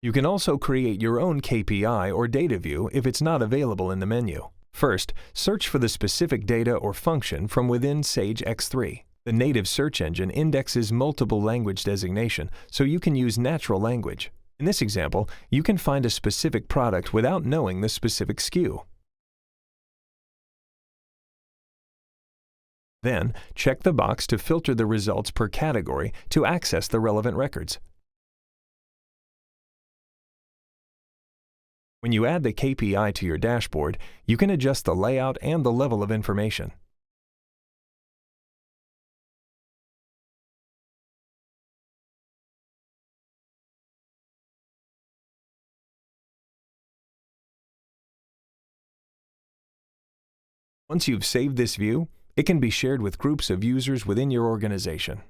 You can also create your own KPI or data view if it's not available in the menu. First, search for the specific data or function from within Sage X3. The native search engine indexes multiple language designation, so you can use natural language. In this example, you can find a specific product without knowing the specific SKU. Then, check the box to filter the results per category to access the relevant records. When you add the KPI to your dashboard, you can adjust the layout and the level of information. Once you've saved this view, it can be shared with groups of users within your organization.